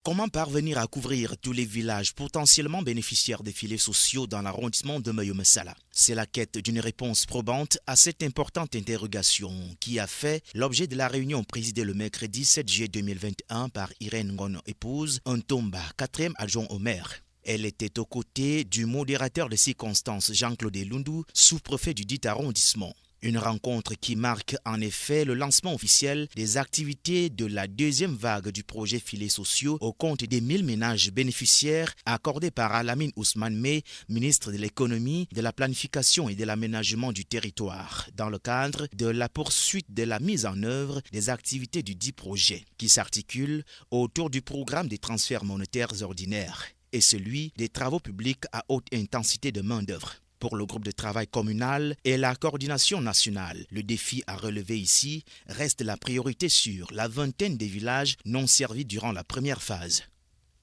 Comment parvenir à couvrir tous les villages potentiellement bénéficiaires des filets sociaux dans l'arrondissement de Moyo-Messala? C'est la quête d'une réponse probante à cette importante interrogation qui a fait l'objet de la réunion présidée le mercredi 7 juillet 2021 par Irène Ngono épouse Ntomba, 4e adjoint au maire. Elle était aux côtés du modérateur de circonstances Jean-Claude Lundu, sous-préfet du dit arrondissement. Une rencontre qui marque en effet le lancement officiel des activités de la deuxième vague du projet filets sociaux au compte des 1000 ménages bénéficiaires accordés par Alamine Ousmane Mey, ministre de l'économie, de la planification et de l'aménagement du territoire, dans le cadre de la poursuite de la mise en œuvre des activités du dit projet, qui s'articule autour du programme des transferts monétaires ordinaires et celui des travaux publics à haute intensité de main-d'œuvre. Pour le groupe de travail communal et la coordination nationale, le défi à relever ici reste la priorité sur la vingtaine des villages non servis durant la première phase.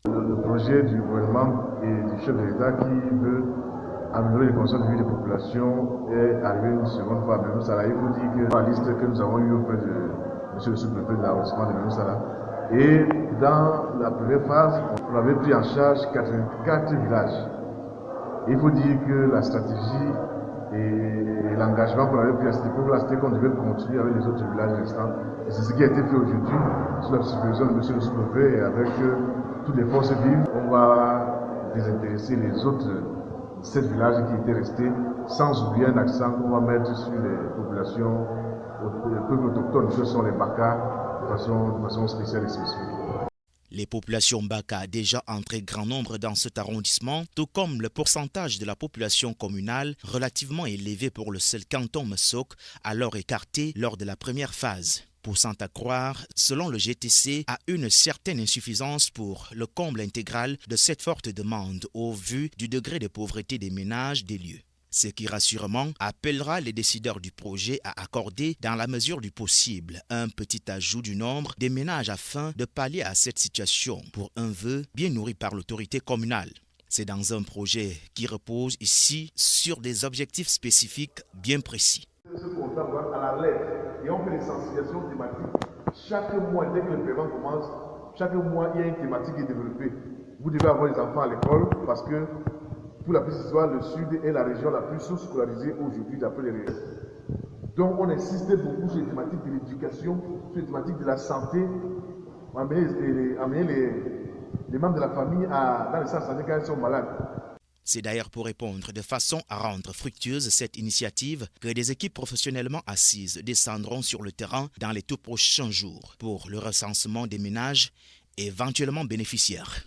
Le projet du gouvernement et du chef de l'État qui veut améliorer les conditions de vie des populations est arrivé une seconde fois à Moyo-Messala. Il faut dire que la liste que nous avons eue auprès de M. le sous-préfet de l'arrondissement de Moyo-Messala, et dans la première phase, on avait pris en charge 84 villages. Il faut dire que la stratégie et l'engagement qu'on avait pris à cette époque-là, c'était qu'on devait continuer avec les autres villages restants. Et c'est ce qui a été fait aujourd'hui, sous la supervision de M. le sous-préfet et avec toutes les forces vives. On va désintéresser les autres 7 villages qui étaient restés, sans oublier un accent qu'on va mettre sur les populations, les peuples autochtones, que sont les Baka, de façon spéciale et spécifique. Les populations Baka, déjà en très grand nombre dans cet arrondissement, tout comme le pourcentage de la population communale relativement élevé pour le seul canton Messok, alors écarté lors de la première phase. Poussant à croire, selon le GTC, à une certaine insuffisance pour le comble intégral de cette forte demande au vu du degré de pauvreté des ménages des lieux. Ce qui rassurément appellera les décideurs du projet à accorder, dans la mesure du possible, un petit ajout du nombre des ménages afin de pallier à cette situation pour un vœu bien nourri par l'autorité communale. C'est dans un projet qui repose ici sur des objectifs spécifiques bien précis. Ce contrat va à la lettre et on fait des sensibilisations thématiques. Chaque mois, dès que le paiement commence, chaque mois, il y a une thématique qui est développée. Vous devez avoir les enfants à l'école parce que pour la petite histoire, le Sud est la région la plus sous-scolarisée aujourd'hui d'après les régions. Donc on insistait beaucoup sur les thématiques de l'éducation, sur les thématiques de la santé, amener les membres de la famille dans les centres de santé quand ils sont malades. C'est d'ailleurs pour répondre de façon à rendre fructueuse cette initiative que des équipes professionnellement assises descendront sur le terrain dans les tout prochains jours pour le recensement des ménages éventuellement bénéficiaires.